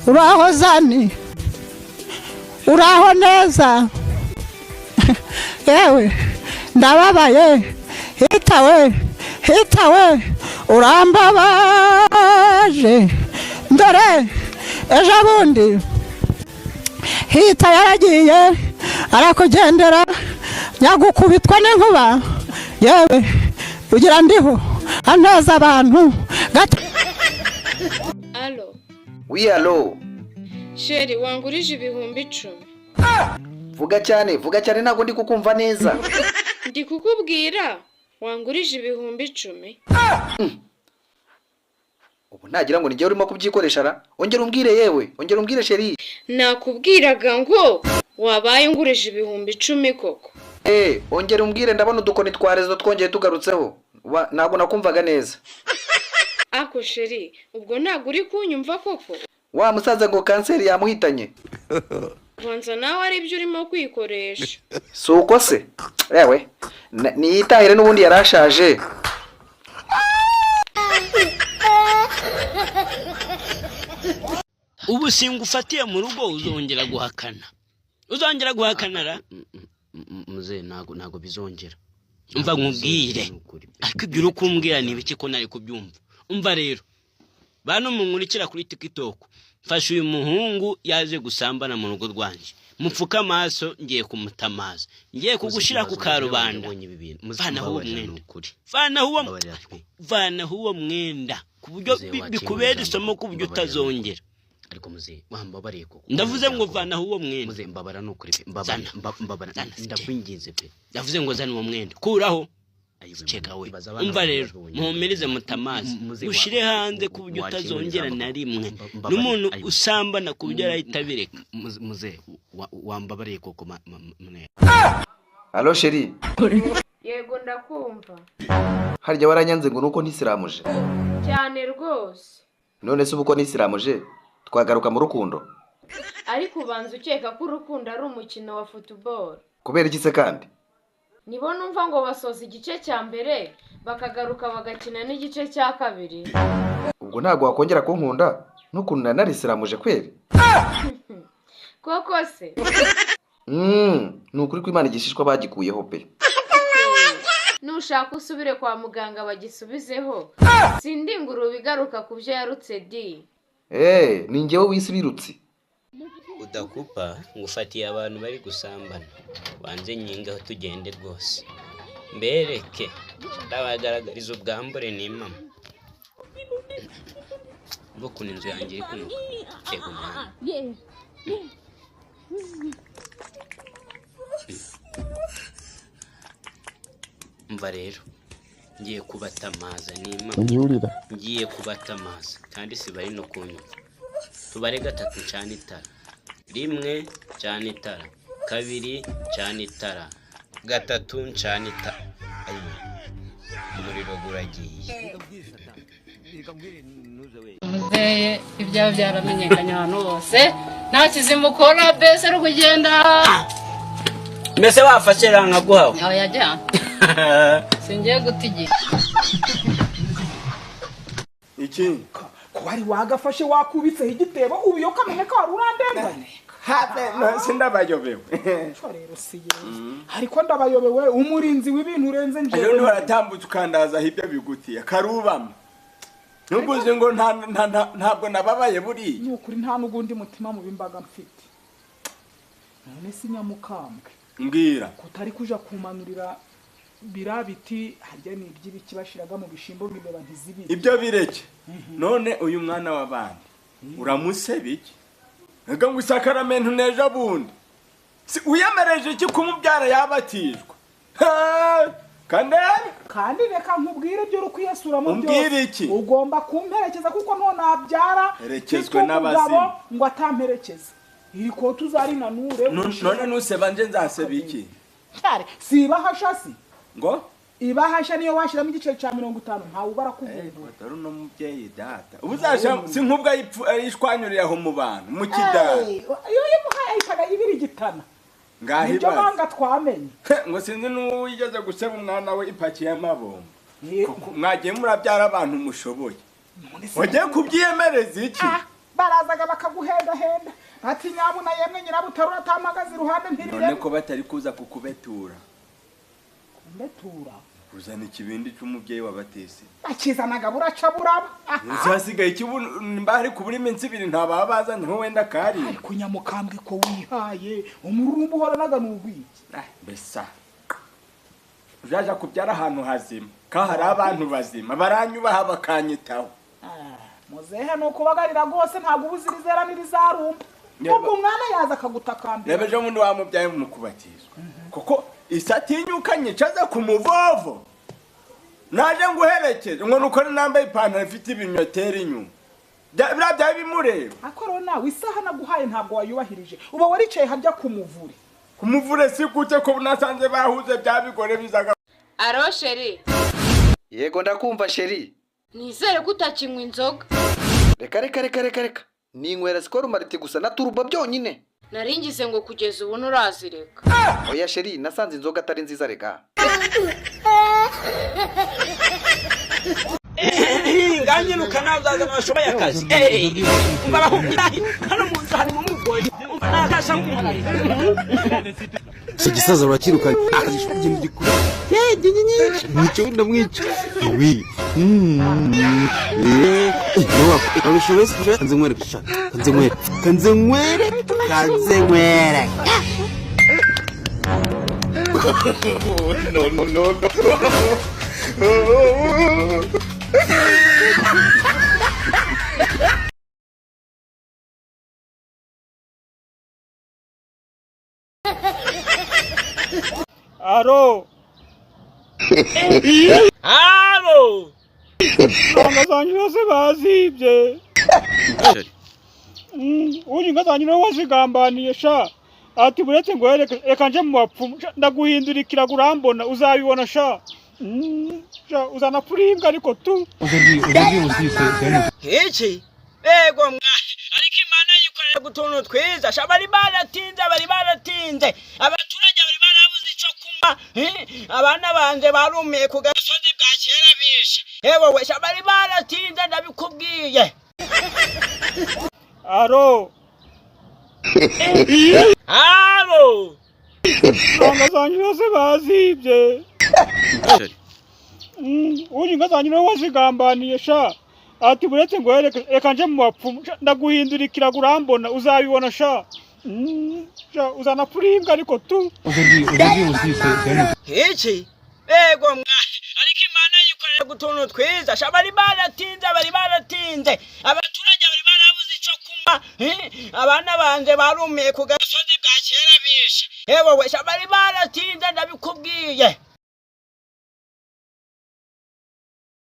uraho Zani, uraho neza? Yewe ndababaye, hitawe urambabaje, ndore ejo bundi hita yaragiye arakugendera nyagukubitwa n'inkuba, yewe ugira ndiho aneza abantu gato. Allo. Oui, allo. Sheri, wangurije ibihumbi 10. Vuga cyane ntabwo ndi kukumva neza. Ndi kukubwira wangurije ibihumbi 10. Ubu nagira ngo nijye urimo kubyikoresha ra. Ongera umbwire yewe, ongera umbwire Sheri. Nakubwiraga ngo wabaye ngurije ibihumbi 10 koko. Ongera umbwire ndabona udukoni twarezo twongeye tugarutseho. Ntabwo nakumvaga neza. Ako Sheri, ubwo ntabwo uri kunyumva koko? Wa musaza ngo kanseri yamuhitanye. Banza nawe ari byo urimo kwikoresha. Suko se? Yewe, niyitahire n'ubundi yarashaje. Ubu singufatiye mu rugo uzongera guhakana. Uzongera guhakanara? Muze nago bizongera. Umva nkubwire. Ariko ibyo uri kumbwira ni ibiki ko nari kubyumva. Umva rero. Bano munkurikira kuri TikTok. Fasha uyu muhungu yaje gusambana mu rugo rwanje. Mupfuka amaso ngiye kumutamaza. Ngiye kugushira ku karubanda. Vana huwa mwenda. Kuburyo bikubera isomo kuburyo utazongera. Ariko muze wambabariye koko. Ndavuze ngo vana huwa mwenda. Muze mbabara nukuri pe. Mbabara ndakwinginze pe. Ndavuze ngo zana uwo mwenda. Kuraho. Cheka we. Umva rero, muhumirize mutamazi. Ushire hanze kuburyo utazongera na rimwe. N'umuntu usambana kuburyo arayitabireka. Muze wambabariye koko mune. Allo Sheri. Yego ndakumva. Harya waranyanze ngo nuko nisiramuje. Cyane rwose. None se ubuko nisiramuje twagaruka mu rukundo. Ariko ubanza ukeka ko urukundo ari umukino wa football. Kubera iki se kandi? Nibo numva ngo basoza igice cya mbere bakagaruka bagakina n'igice cya kabiri. Ubwo ntago wakongera kunkunda n'ukuntu nanarisiramuje kweri. Koko se? Nukuri ko Imana igishishwa bagikuyeho pe. Nushaka usubire kwa muganga bagisubizeho. Sindi nguru bigaruka kubyo yarutse di. Ni njyewe wisibirutse. Udakupa ngufatiye abantu bari gusambana. Banze nyinga tugende rwose. Mbereke ndabagaragariza ubwambure n'imama. Bokuna inzu yanjye iri kunuka. Ego mwana. Mva rero ngiye kubatamaza n'imama. Ngiye kubatamaza kandi sibari no kunywa. Tubare 3 cyane itara. 1 cyane itara. 2 cyane itara. 3 cyane itara. Umuriro guragiye. Muze ibya byaramenyekanye hano hose. Nta kizimukora bese ari kugenda. Mbese wafashira nkaguhawe. Aho yajya. Singiye gutigira. Iki ko wari wagafashe wakubitse igitebo ubiyo kamenya ko urandengane. Habe no sindabayobewe. Rero siye. Ariko ndabayobewe umurinzi w'ibintu urenze nje. Ayo baratambutse ukandaza hibyo bigutiye karubama. Nubuze ngo ntabwo nababaye buri. Nukuri nta nugundi mutima mu bimbaga mfite. None sinyamukambwe. Mbwira kutari kuja kumanurira birabiti harya ni iby'ibiki bashiraga mu bishimbo bibeba ntizibiri. Ibyo bireke. None uyu mwana w'abandi uramusebiki. Ega ngo isakaramentu nejo bundi. Si uyamereje iki kumubyara yabatijwe. Kandi reka nkubwire ibyo rukiyasura mu byose. Ugomba kumperekeza kuko none abyara herekezwe n'abazima ngo atamperekeza. Iri ko tuzari nanure. None nuseba nje nzasebiki. Cyare sibahasha si. Ngo ibahasha niyo washiramo igice cya 50 ntawe barakuvuga. Dore no mubyeyi data. Ubuzasha si nkubwa yishwanyurira aho mu bantu mu kidara. Iyo yimuhaye ikaga ibiri gitana. Ngahi ba. Ibyo banga twamenye. Ngo sinzi n'uyigeze guseba umwana we ipaki y'amabombo. Mwagiye murabyara abantu mushoboye. Wagiye kubyiyemereza iki? barazaga bakaguhendahenda ati nyabuna yemwe nyirabutarura atamagaze iruhande mpirire none ko batari kuza kukubetura kumbetura kuzana ikibindi cy'umubyeyi wabatese bakizanaga buraca buraba uzasigaye mbari kubura iminsi ibiri ntababaza niho wenda kari ariko nyamukambwe ko wihaye umururumbu uhoranaga n'ugwiki mbesa ujaja kubyara ahantu hazima ka hari abantu bazima baranyubaha bakanyitaho muzehe nuko bagarira rwose ntabwo ubuzirizera n'irizarumba ubwo umwana yaza akagutakambira rebe jo mundi wamubyaye mu kubatizwa kuko isatinyukanye caza ku muvovo naje nguherekeze ngo nuko nambaye ipantaro ifite ibinyoteri inyuma bya bimureba akoro nawe isaha naguhaye ntabwo wayubahirije uba waricaye harya kumuvure si gute ko nasanze bahuze bya bigore bizaga aro sheri yego ndakumva sheri nizere ko utakinywa inzoga reka ninywera Skol Marite gusa na Turbo byonyine naringize ngo kugeza ubu nurazireka oya sheri nasanze inzoga atari nziza rega nganyiruka nazaza nashobaye akazi mbarahumbirahi hano mu nzu hari mu mugoyi nakasha Sigisaza urakirukanye akajisho kugenda gikura nico ndamwica wi abishobese kanze mwere kisha kanze mwere no aro ngazanyu yose bazibye uyu ngazanyu nawe wazigambaniye sha ati buretse ngo reka nje mu bapfumu ndaguhindurikira urambona uzabibona sha uzana puringa ariko tu iki ego mwaje ariko imana yikorera gutuntu twiza sha bari baratinze abaturage bari barabuze ico kuma abana banje barumiye ku gasozi bwa kera bisha ewe we sha bari baratinze ndabikubwiye aro ngazanyu yose bazibye uyu ngazanyu nawe wazigambaniye sha ati buretse ngo reka nje mu bapfumu ndaguhindurikira urambona uzabibona sha uzana puringa ariko tu iki ego mwaje ariko imana yikorera gutuntu twiza sha bari baratinze abaturage bari barabuze ico kuma abana banje barumiye ku gasozi bwa kera bisha ewe we sha bari baratinze ndabikubwiye